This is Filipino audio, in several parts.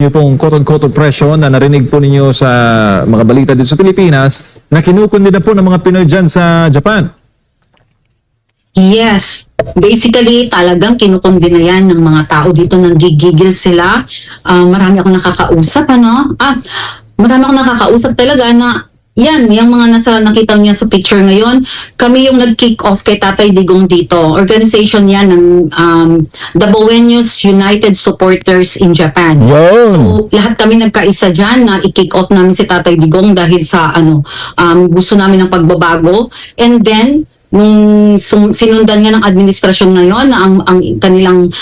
yung pong quote-unquote oppression na narinig po ninyo sa mga balita dito sa Pilipinas na kinukundi na po ng mga Pinoy dyan sa Japan. Yes. Basically, talagang kinukundi na yan ng mga tao dito, nanggigigil sila. Marami akong nakakausap, marami akong nakakausap talaga na yan, yung mga nakita niya sa picture ngayon, kami yung nag-kick off kay Tatay Digong dito. Organization yan ng the Bohemians United Supporters in Japan. Yun. So, lahat kami nagkaisa dyan na i-kick off namin si Tatay Digong dahil sa gusto namin ng pagbabago. And then, nung sinundan nga ng administrasyon ngayon na ang kanilang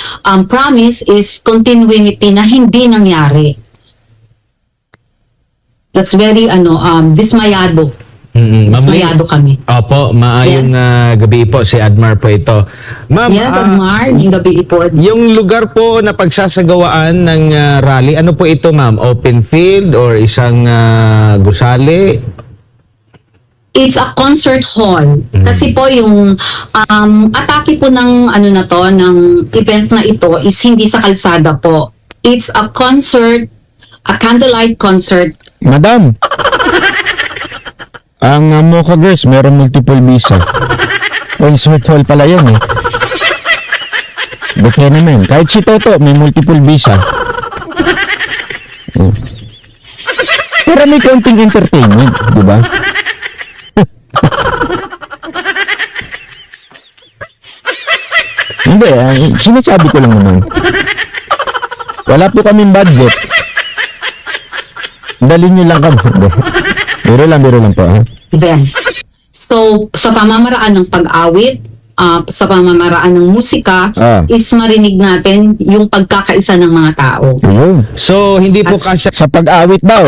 promise is continuity na hindi nangyari. That's very dismayado. Dismayado kami. Opo, maayong gabi po, si Admar po ito. Ma'am, Yes, Admar, yung gabi po. yung lugar po na pagsasagawaan ng rally, ano po ito, ma'am? Open field or isang gusali? It's a concert hall. Kasi po yung atake po ng ng event na ito is hindi sa kalsada po. It's a concert, a candlelight concert. Madam, ang Mocha Girls meron multiple visa. Concert hall pala yan eh. Buti naman. Kahit si Toto may multiple visa. Oh. Para may konting entertainment, di ba? Hindi, sinasabi ko lang naman. Wala po kaming budget. Dalhin nyo lang kami. Biro lang po. Ha? Event. So, sa pamamaraan ng pag-awit, sa pamamaraan ng musika, is marinig natin yung pagkakaisa ng mga tao. Ayun. So, hindi po kasya... Sa pag-awit daw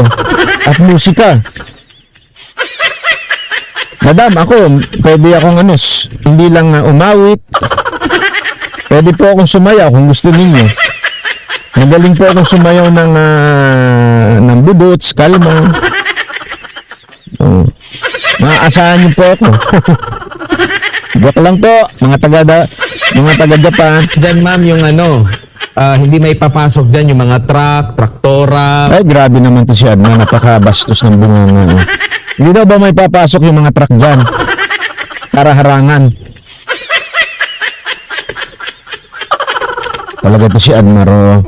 at musika. Madam, ako, pwede akong hindi lang umawit. Pwede po akong sumayaw kung gusto ninyo. Magaling po akong sumayaw ng budots, kalma. Maaasahan niyo po ako. Joke lang po, mga taga-Japan. Diyan, ma'am, yung hindi may papasok dyan yung mga truck, traktora. Ay, grabe naman to si Adna, napakabastos ng bunganga. Hindi daw ba may papasok yung mga truck dyan? Para harangan. Talaga to si Admaro.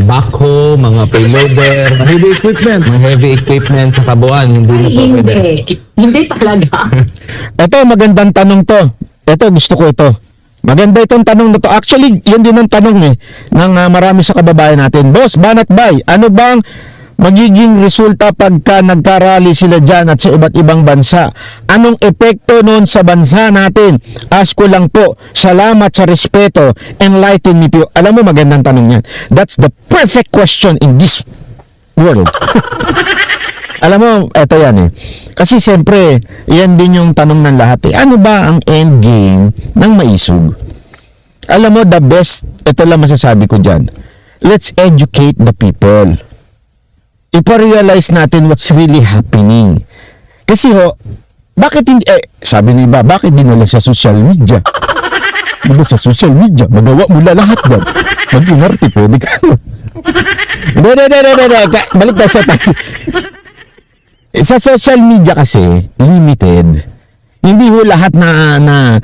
Backhoe, mga payloader, Heavy equipment. mga heavy equipment sa kabuuan, hindi na po pwede. Hindi talaga. Ito, magandang tanong to. Ito, gusto ko ito. Maganda itong tanong na to. Actually, yun din ang tanong ng marami sa kababayan natin. Boss, Banat Bay, ano bang magiging resulta pagka nagkarally sila dyan at sa iba't ibang bansa? Anong epekto noon sa bansa natin? Ask ko lang po. Salamat sa respeto. Enlighten me po. Alam mo, magandang tanong yan. That's the perfect question in this world. Alam mo, eto yan Kasi siyempre, yan din yung tanong ng lahat Ano ba ang end game ng maisog? Alam mo, the best, ito lang masasabi ko dyan. Let's educate the people. Ipa-realize natin what's really happening. Kasi bakit hindi, sabi ni iba, bakit dinala sa social media? Diba sa social media, magawa mo lahat yan. Mag-inarte, pwede ka. Hindi. Balik tayo sa tayo. Sa social media kasi, limited. Hindi ho lahat na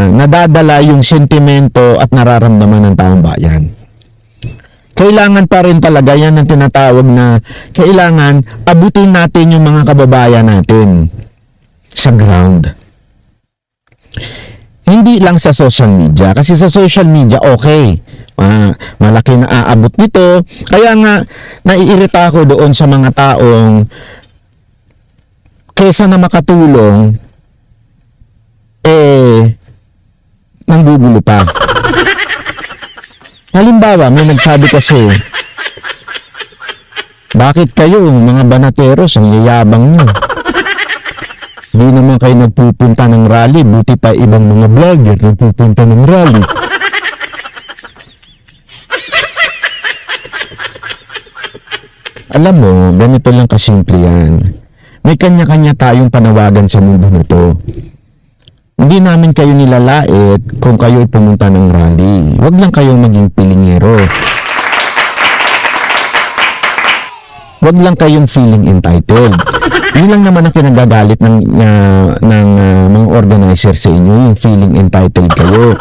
nadadala yung sentimento at nararamdaman ng taong bayan. Kailangan pa rin talaga yan ang tinatawag na kailangan abutin natin yung mga kababayan natin sa ground. Hindi lang sa social media. Kasi sa social media, okay. Malaki na aabot nito. Kaya nga, naiirita ako doon sa mga taong kesa na makatulong, nanggugulo pa. Halimbawa, may nagsabi kasi, bakit kayo, mga banateros, ang yayabang nyo? Di naman kayo nagpupunta ng rally, buti pa ibang mga vlogger nagpupunta ng rally. Alam mo, ganito lang kasimple yan. May kanya-kanya tayong panawagan sa mundo nito. Hindi namin kayo nilalait kung kayo pumunta ng rally. Huwag lang kayong maging pilingero. wag lang kayong feeling entitled. Yun lang naman ang kinagagalit ng mga organizer sa inyo, yung feeling entitled kayo.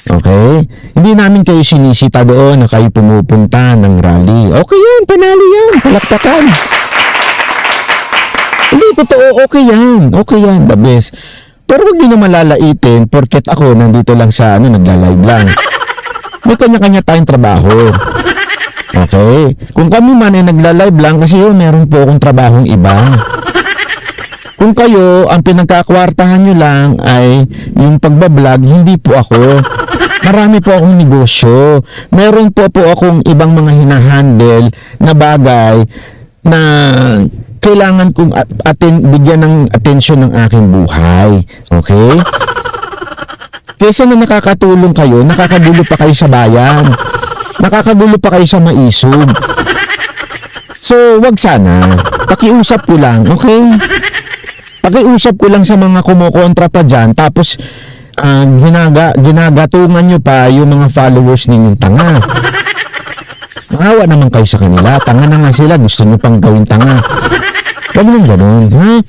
Okay? Hindi namin kayo sinisita doon na kayo pumupunta ng rally. Okay yan, panalo yan, palakpakan. Hindi, totoo, okay yan, the best. Pero huwag nyo naman lalaitin porket ako nandito lang sa nagla-live lang. May kanya-kanya tayong trabaho. Okay? Kung kami man ay nagla-live lang kasi meron po akong trabahong iba. Kung kayo, ang pinagkakwartahan nyo lang ay yung pagbablog, hindi po ako. Marami po akong negosyo. Meron po akong ibang mga hinahandle na bagay na kailangan kong bigyan ng atensyon ng aking buhay. Okay? Kesa na nakakatulong kayo, nakakagulo pa kayo sa bayan. Nakakagulo pa kayo sa maisog. So, wag sana. Pakiusap ko lang, okay? Pakiusap ko lang sa mga kumukontra pa dyan, tapos ginagatungan nyo pa yung mga followers ninyong tanga. Maawa naman kayo sa kanila. Tanga na nga sila, gusto nyo pang gawin tanga. Wag nang ganun, ha?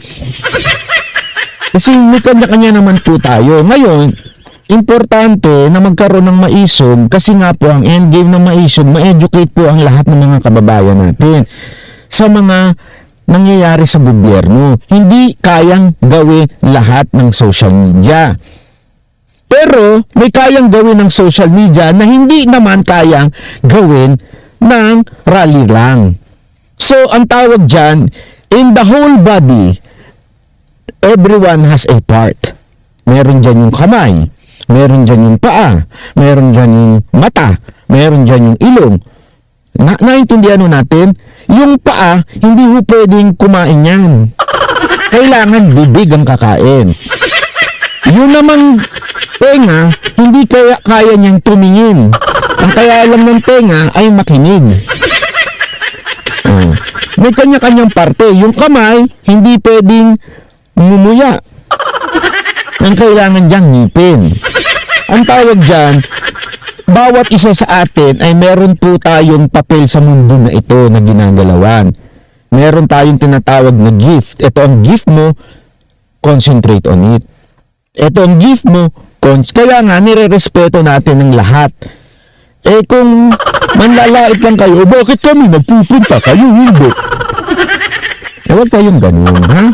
Kasi may kanya-kanya naman po tayo. Ngayon, importante na magkaroon ng maisog kasi nga po ang endgame ng maisog, ma-educate po ang lahat ng mga kababayan natin sa mga nangyayari sa gobyerno. Hindi kayang gawin lahat ng social media. Pero may kayang gawin ng social media na hindi naman kayang gawin ng rally lang. So, ang tawag dyan, in the whole body, everyone has a part. Meron dyan yung kamay, meron dyan yung paa, meron dyan yung mata, meron dyan yung ilong. Naintindihan natin, yung paa, hindi ho pwedeng kumain yan. Kailangan bibig ang kakain. Yun namang tenga, hindi kaya niyang tumingin. Ang kaya lang ng tenga ay makinig. May kanya-kanyang parte. Yung kamay, hindi pwedeng mumuya. Ang kailangan diyang ngipin. Ang tawag dyan, bawat isa sa atin ay meron po tayong papel sa mundo na ito na ginagalawan. Meron tayong tinatawag na gift. Ito ang gift mo, concentrate on it. Ito ang gift mo, kaya nga nire-respeto natin ng lahat. Eh kung manlalait lang kayo, bakit kami nagpupunta, kayo hindi? Eh huwag kayong ganun, ha?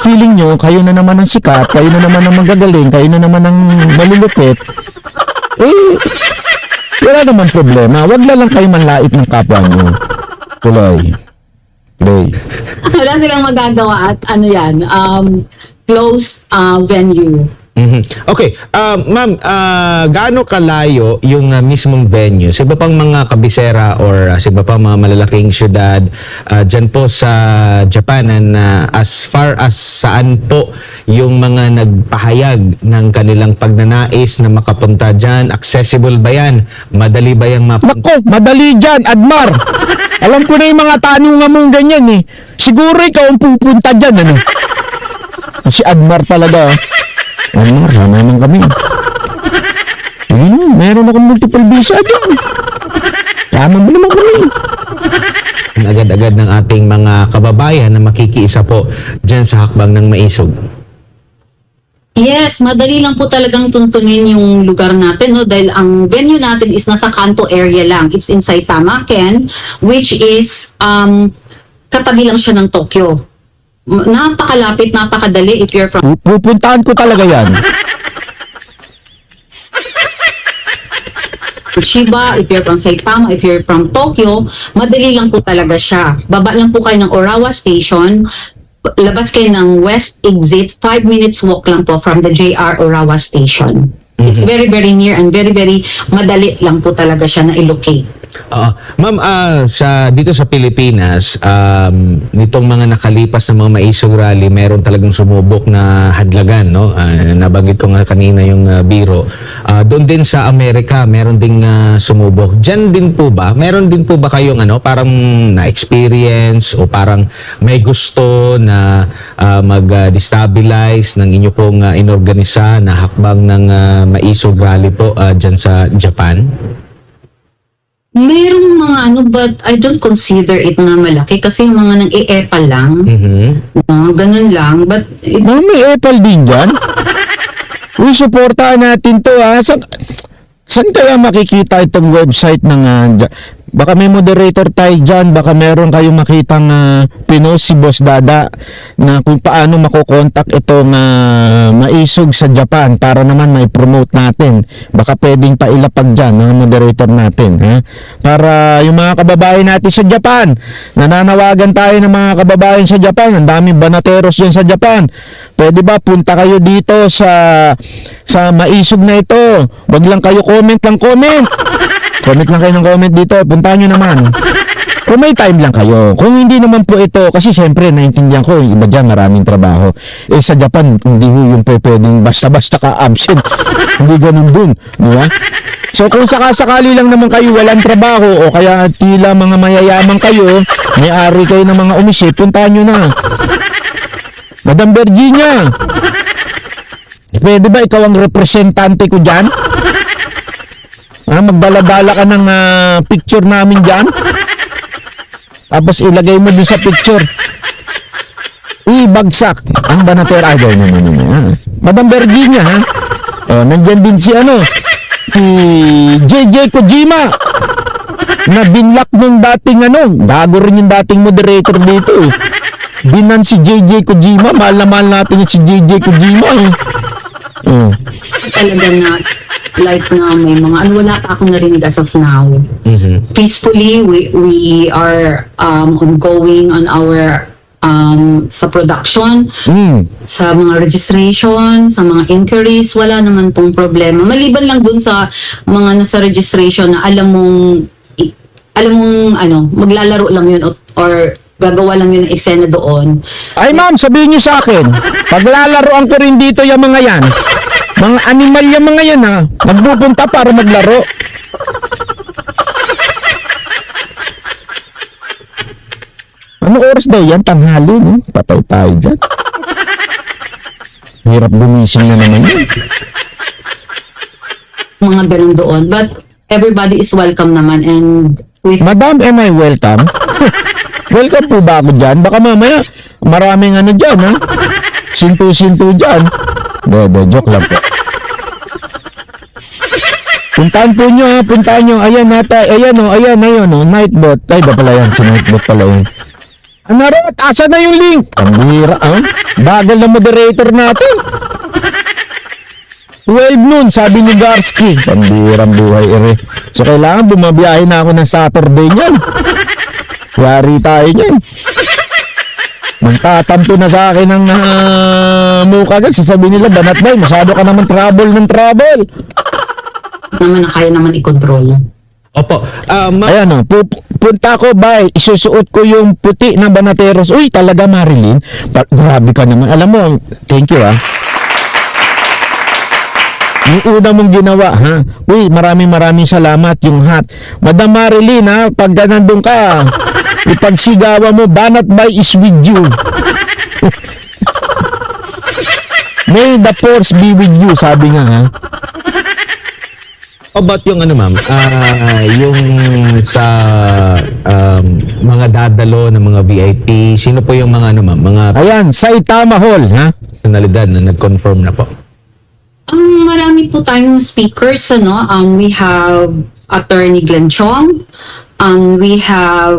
Feeling nyo, kayo na naman ang sikat, kayo na naman ang magagaling, kayo na naman ang malulupit, eh, wala naman problema. Wag na lang kayo manlait ng kapwa nyo. Tuloy. Play. Wala silang magagawa at closed venue. Okay, ma'am, gaano kalayo yung mismong venue? Sa iba pang mga kabisera or sa iba pang mga malalaking syudad dyan po sa Japan, as far as saan po yung mga nagpahayag ng kanilang pagnanais na makapunta dyan? Accessible ba yan? Madali ba yung mapunta? Nako, madali dyan, Admar. Alam ko na yung mga tanungan mong ganyan eh. Siguro ikaw ang pupunta dyan, ano? Si Admar talaga. Admar, sama naman kami. Ayun, meron akong multiple visa dyan. Sama mo naman kami. Agad-agad ng ating mga kababayan na makikiisa po dyan sa hakbang ng maisog. Yes, madali lang po talagang tuntunin yung lugar natin, no? Dahil ang venue natin is nasa Kanto area lang. It's inside Tamaken, which is katabi lang siya ng Tokyo. Napakalapit, napakadali if you're from Pupuntahan ko talaga yan. Chiba, if you're from Saitama, if you're from Tokyo, madali lang po talaga siya. Baba lang po kayo ng Orawa Station, labas kayo ng West Exit, 5 minutes walk lang po from the JR Orawa Station. It's very, very near and very, very madali lang po talaga siya na i-locate. Ma'am, dito sa Pilipinas, nitong mga nakalipas na mga maisog rally, meron talagang sumubok na hadlagan, no? Nabanggit ko nga kanina yung biro. Doon din sa Amerika, meron ding sumubok. Diyan din po ba? Meron din po ba kayong parang na-experience o parang may gusto na mag-destabilize ng inyo pong inorganisa na hakbang ng maisog rally po diyan sa Japan? Merong mga but I don't consider it na malaki kasi yung mga nang i-EPA lang, no, ganun lang. But May Apple din dyan. Uy, supportahan natin to ha. Saan kaya makikita itong website ng baka may moderator tayo dyan, baka meron kayong makitang pinost si Boss Dada na kung paano makokontak itong maisog sa Japan para naman may promote natin. Baka pwedeng pailapag dyan mga moderator natin, ha? Para yung mga kababayan natin sa Japan, nananawagan tayo ng mga kababayan sa Japan, ang daming banateros dyan sa Japan. Pwede ba punta kayo dito sa maisog na ito? Wag lang kayo comment. Comment lang kayo ng comment dito. Puntahan nyo naman. Kung may time lang kayo. Kung hindi naman po ito, kasi siyempre, naintindihan ko, yung iba dyan, maraming trabaho. Sa Japan, hindi ho yung pwedeng basta-basta ka-absent. Hindi ganun dun. Di ba? So, kung sakasakali lang naman kayo walang trabaho, o kaya tila mga mayayaman kayo, may-ari kayo ng mga umisit, puntahan nyo na. Madam Virginia, pwede ba ikaw ang representante ko dyan? Magdala-dala ka ng picture namin dyan. Tapos ilagay mo din sa picture. Ibagsak ang banater. Madam Virginia, ha? Nandyan din si si JJ Kojima na binlock nung dating bago rin yung dating moderator dito eh. Binan si JJ Kojima. Mahal na mahal natin yung si JJ Kojima eh. talaga na like na may mga wala pa akong narinig as of now. Peacefully we are ongoing on our sa production, sa mga registration, sa mga inquiries, wala naman pong problema. Maliban lang dun sa mga nasa registration na alam mong maglalaro lang yun or gagawa lang yun ng eksena doon. Ay ma'am, sabihin niyo sa akin, paglalaroan ko rin dito yung mga yan. Mga animal yung mga yan ha. Magpupunta para maglaro. Ano oras daw yan? Tanghali, no? Patay tayo dyan. Hirap gumising na naman yun. Mga ganun doon. But everybody is welcome naman and with Madam, am I welcome? Welcome po ba ako dyan? Baka mamaya maraming dyan ha. Sintu-sintu dyan. Joke lang po. Puntahan po nyo ha, puntahan nyo. Ayan nata, ayan Nightbot. Ay ba pala yan, si Nightbot pala yun. Anarot, asa na yung link? Pambira, bagal na moderator natin. 12 noon, sabi ni Garski. Pambirang buhay, ere. So kailangan bumabiyahe na ako ng Saturday niyan. Yari tayo niyan. Magtatampo na sa akin ng mukha agad. Sasabihin nila, Banat Bay, masyado ka naman trouble. naman na kaya naman i-control. Opo. Ayan punta ko, bay, isusuot ko yung puti na banateros. Uy, talaga Marilyn, grabe ka naman. Alam mo, thank you yung una mong ginawa, ha? Uy, maraming salamat yung hat. Madam Marilyn, ha? Pag nandun ka, ipagsigawa mo, Banat Bay is with you. May the force be with you, sabi nga, ha? About yung ma'am, yung sa mga dadalo ng mga VIP, sino po yung mga ma'am, mga Ayan, Saitama Hall, ha? personalidad na nag-confirm na po? Marami po tayong speakers, we have Attorney Glenn Chong, we have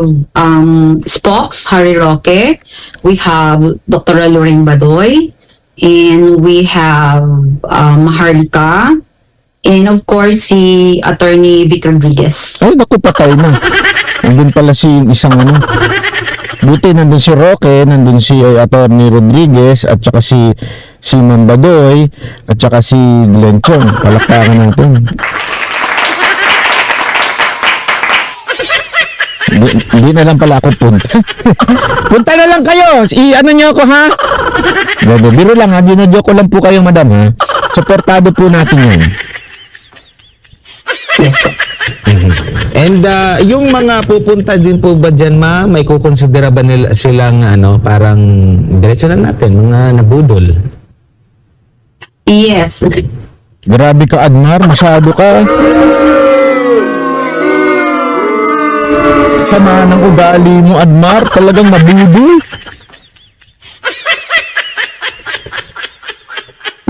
Spox, Harry Roque, we have Dr. Lorraine Badoy, and we have Maharlika, and of course si Attorney Vic Rodriguez. Ay, naku, patay na. Nandun pala si isang buti nandun si Roque, nandun si Attorney Rodriguez, at saka si Simon Badoy, at saka si Glenn Chong. Palakpakan natin. Hindi na lang pala ako punta. Punta na lang kayo. Nyo ako, ha? Biro lang, ha? Ginadyo ko lang po kayo, madam, ha? Supportado po natin yan. And yung mga pupunta din po ba dyan, ma? May kukonsidera ba nila silang parang diretso lang natin, mga nabudol? Yes. Grabe ka, Admar. Masyado ka. sama ng ugali mo, Admar. Talagang nabudol.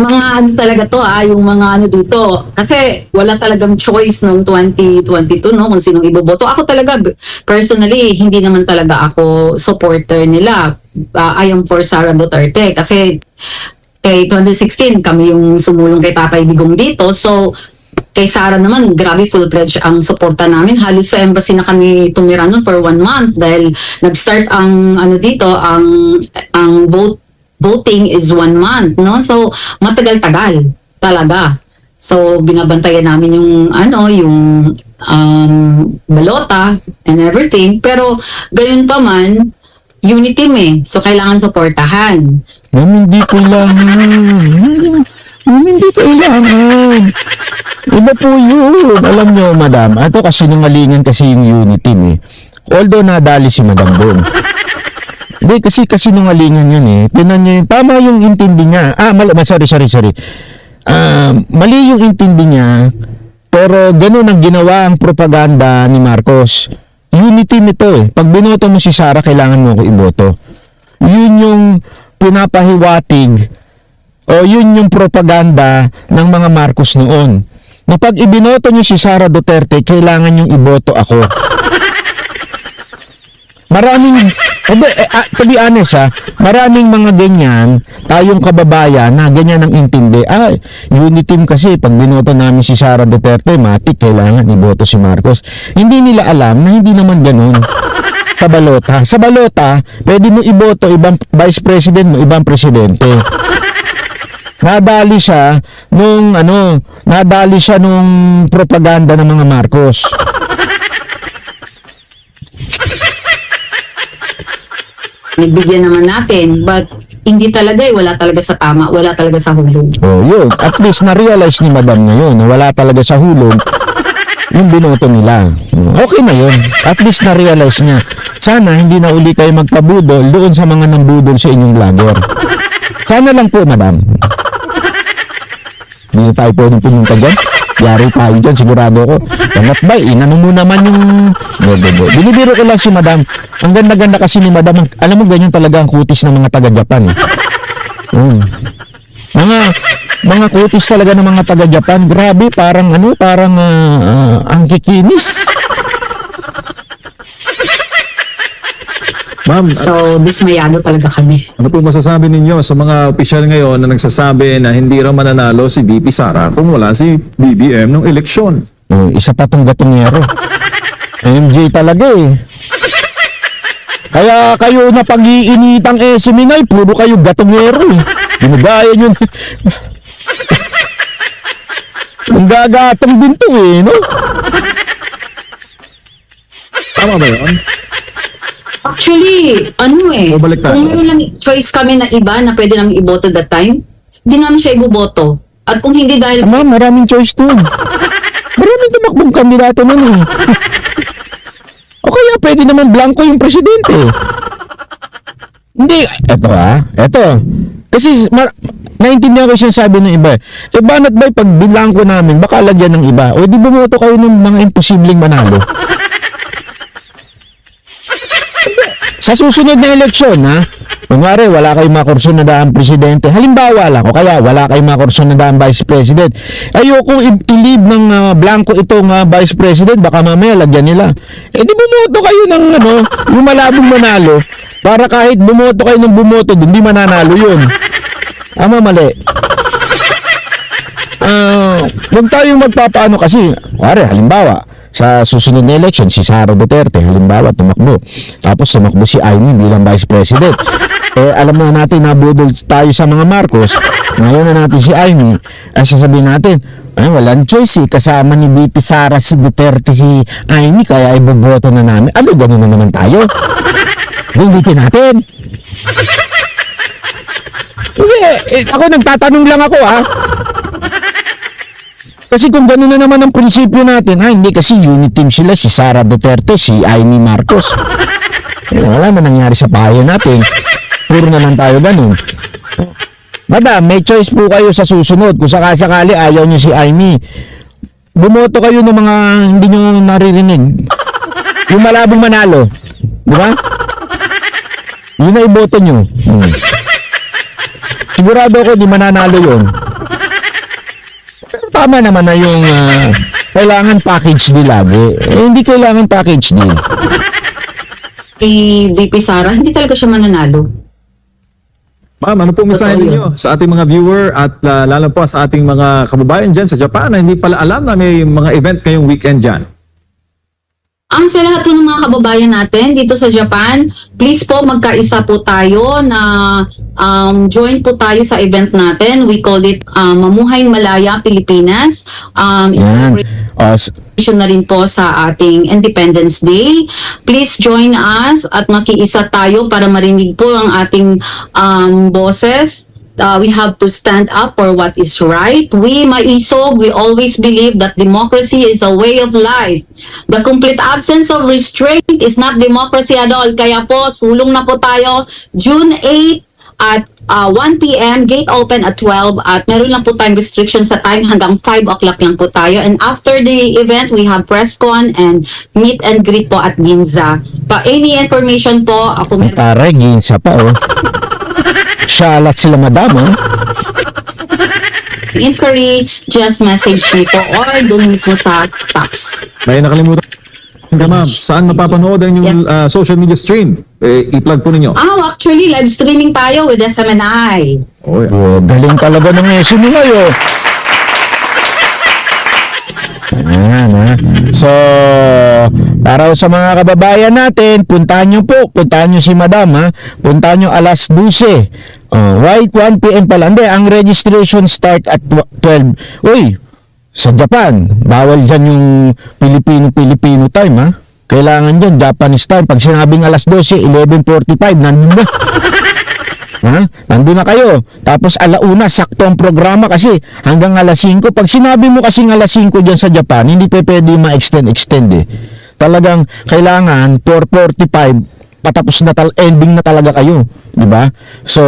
Mga ano talaga to yung mga ano dito. Kasi wala talagang choice noong 2022 no kung sinong iboboto. Ako talaga personally hindi naman talaga ako supporter nila. I am for Sara Duterte kasi kay 2016 kami yung sumulong kay Tatay Digong dito. So kay Sara naman, grabe full-fledged ang suporta namin. Halos sa embassy na kami tumira nun for 1 month dahil nag-start ang ano dito, ang voting is 1 month, no? So, matagal-tagal talaga. So, binabantayan namin yung balota and everything. Pero, gayon pa man, unity team So, kailangan suportahan. Hindi kailangan. Hindi kailangan. Iba po yun. Alam nyo, madam, ito kasi nungalingan kasi yung unity team Although nadali si Madam Bong. Hindi, kasi nungalingan yun Tinan nyo yun. Tama yung intindi niya. Sorry. Mali yung intindi niya. Pero ganun ang ginawa ang propaganda ni Marcos. Unity nito Pag binoto mo si Sara, kailangan mo ako iboto. Yun yung pinapahiwatig o yun yung propaganda ng mga Marcos noon. Na pag ibinoto nyo si Sara Duterte, kailangan yung iboto ako. Maraming, to be honest maraming mga ganyan, tayong kababayan na ganyan ang intindi. Unity team kasi, pag binoto namin si Sara Duterte, matik, kailangan iboto si Marcos. Hindi nila alam na hindi naman ganun. Sa balota, pwede mo iboto ibang vice president mo, ibang presidente. Nadali siya nung propaganda ng mga Marcos. Nagbigyan naman natin, but hindi talaga wala talaga sa tama, wala talaga sa hulog. Yun. At least na-realize ni Madam ngayon na wala talaga sa hulog yung binoto nila. Okay na yun. At least na-realize niya. Sana hindi na uli kayo magpabudol doon sa mga nambudol sa inyong vlogger. Sana lang po, Madam. Hindi na tayo pwedeng pumunta dyan. Yari tayo dyan, sigurado ko. Pangat ba, inano mo naman yung... Binibiro ko lang si Madam. Ang ganda-ganda kasi ni Madam. Alam mo, ganyan talaga ang kutis ng mga taga-Japan. Mga kutis talaga ng mga taga-Japan. Grabe, parang ang kikinis. Ma'am, So, dismayado talaga kami. ano po masasabi ninyo sa mga opisyal ngayon na nagsasabi na hindi raw mananalo si VP Sara kung wala si BBM ng eleksyon? Isa pa tong gatongero. MJ talaga Kaya kayo na pag-iinitang seminay, puro kayo gatongero Binugaya nyo. Ang gagatong din to no? Tama ba yun? Actually, O, baliktad. kung meron lang choice kami na iba na pwede namin iboto that time, hindi namin siya iboboto. At kung hindi dahil Maraming choice dun. Maraming tumakbong kandidato nun O kaya pwede naman blanco yung presidente. Hindi, eto. Kasi naintindihan ko yung sabi ng iba. Banat ba pag blanco namin, baka lagyan ng iba. O di bumoto kayo ng mga imposibleng manalo. Sa susunod na eleksyon, kunwari, wala kayong makursunadaang presidente. Halimbawa lang, o kaya wala kayong makursunadaang vice president. Ayoko i-leave ng blanco itong vice president, baka mamaya lagyan nila. Di bumoto kayo ng yung malabong manalo, para kahit bumoto kayo ng bumoto, hindi mananalo yun. Mali. Huwag tayong magpapaano kasi, kunwari, halimbawa, sa susunod na election, si Sara Duterte, halimbawa, tumakbo. Tapos tumakbo si Amy bilang Vice President. Alam na natin, nabudol tayo sa mga Marcos. Ngayon na natin si Amy. Sasabihin natin, walang choice kasama ni VP Sara si Duterte si Amy, kaya iboboto na namin. Ganun na naman tayo. Bungitin natin. Ako nagtatanong lang ako Kasi kung gano'n na naman ang prinsipyo natin, hindi kasi unity team sila, si Sara Duterte, si Amy Marcos. Wala na nangyari sa bayan natin. Puro na lang tayo ganun. Madam, may choice po kayo sa susunod. Kung sakasakali ayaw niyo si Amy, bumoto kayo ng mga hindi nyo naririnig. Yung malabong manalo. Di ba? Yun na iboto nyo. Sigurado ako di mananalo yun. Pero tama naman na yung kailangan package deal lagi. Hindi kailangan package deal. VP Sara, hindi talaga siya mananalo. Ma'am, ano po mensahe Totoo ninyo sa ating mga viewer at lalo po sa ating mga kababayan dyan sa Japan na hindi pala alam na may mga event ngayong weekend dyan? Sa lahat po ng mga kababayan natin dito sa Japan, please po magkaisa po tayo na join po tayo sa event natin. We call it Mamuhay Malaya Pilipinas. Yan. Celebration na rin po sa ating Independence Day. Please join us at makiisa tayo para marinig po ang ating boses. We have to stand up for what is right. We, Maisog, we always believe that democracy is a way of life. The complete absence of restraint is not democracy at all. Kaya po, sulong na po tayo June 8 at 1 p.m. Gate open at 12 at meron lang po tayong restriction sa time hanggang 5 o'clock lang po tayo. And after the event, we have press con and meet and greet po at Ginza. Any information po, ako Ang taray, ginsa pa oh. Shalat sila madam oh. inquiry, just message me po or doon mismo sa taps. May nakalimutan ka, ma'am. Saan mapapanood ang inyong social media stream? I-plug po ninyo. Actually, live streaming tayo with SMNI. Oh, yeah. Oh, galing talaga ng SME ngayon. Ayan, ha. So, para sa mga kababayan natin, puntahan nyo si Madam, ha. Puntahan nyo alas 12. Right, 1 p.m. pala. Hindi, ang registration start at 12. Uy, sa Japan, bawal dyan yung Pilipino time, ha. Kailangan dyan, Japanese time. Pag sinabing alas 12, 11:45, nandun na. Ha? Nandun na kayo. Tapos alauna, sakto ang programa kasi hanggang alas 5. Pag sinabi mo kasing alas 5 dyan sa Japan, hindi pwede ma-extend eh. Talagang kailangan 4:45 patapos na ending na talaga kayo, di ba? So,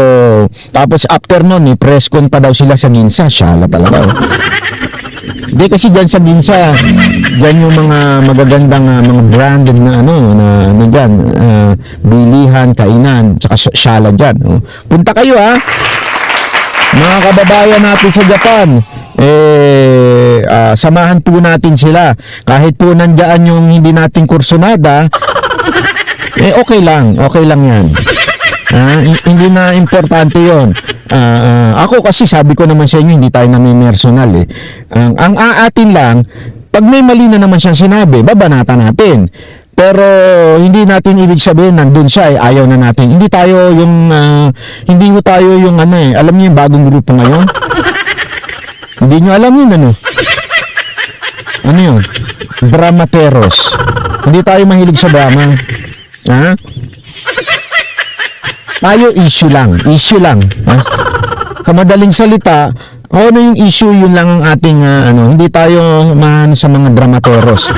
tapos after noon, press con pa daw sila sa Ginza. Syala talaga. Oh. Hindi kasi dyan sa Ginza, dyan yung mga magagandang mga branded na dyan, bilihan, kainan, tsaka syala dyan. Oh. Punta kayo ha, mga kababayan natin sa Japan, samahan po natin sila. Kahit po nandyan yung hindi nating kursunada, okay lang yan. Hindi na importante yon. Ako kasi sabi ko naman sa inyo, hindi tayo nami-personal eh. Ang aatin lang, pag may mali na naman siyang sinabi, babanatan natin. Pero hindi natin ibig sabihin nandun siya ayaw na natin. Hindi tayo yung alam niyo yung bagong grupo ngayon? Hindi niyo alam yun Ano yun? Dramateros. Hindi tayo mahilig sa drama. Ha? Tayo issue lang. Kamadaling salita, ano yung issue, yun lang ang ating hindi tayo sa mga dramateros.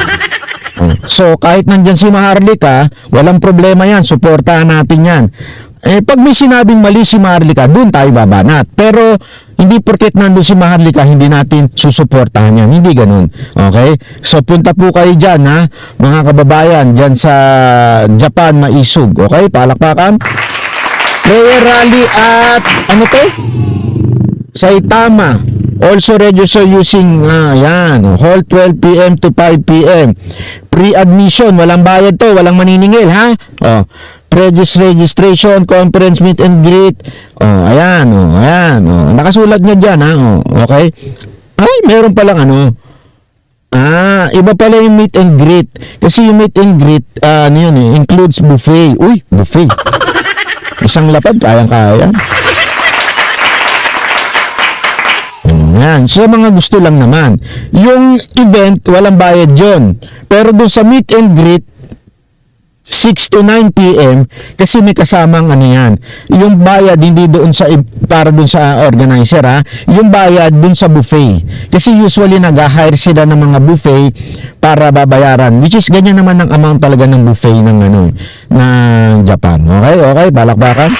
So, kahit nandyan si Maharlika, walang problema yan. Suportahan natin yan. Pag may sinabing mali si Maharlika, doon tayo babanat. Pero, hindi porket nandun si Maharlika, hindi natin susuportahan yan. Hindi ganun. Okay? So, punta po kayo dyan, ha? Mga kababayan, dyan sa Japan, Maisog. Okay? Palakpakan. Prayer rally at Saitama. Also register using hall 12 p.m. to 5 p.m. Pre-admission, walang bayad to, walang maniningil ha. Registration, conference meet and greet. Ayan. Nakasulat nyo dyan ha. Okay? Ay, meron palang iba pala yung meet and greet. Kasi yung meet and greet, includes buffet. Uy, buffet. Isang lapad, kayang-kaya. Yan. So, mga gusto lang naman. Yung event, walang bayad yun. Pero doon sa meet and greet, 6 to 9 p.m. kasi may kasamang yan. Yung bayad hindi doon para doon sa organizer ha. Yung bayad doon sa buffet. Kasi usually nag-hire sila ng mga buffet para babayaran. Which is ganyan naman ang amount talaga ng buffet ng Japan. Okay, balakbakan.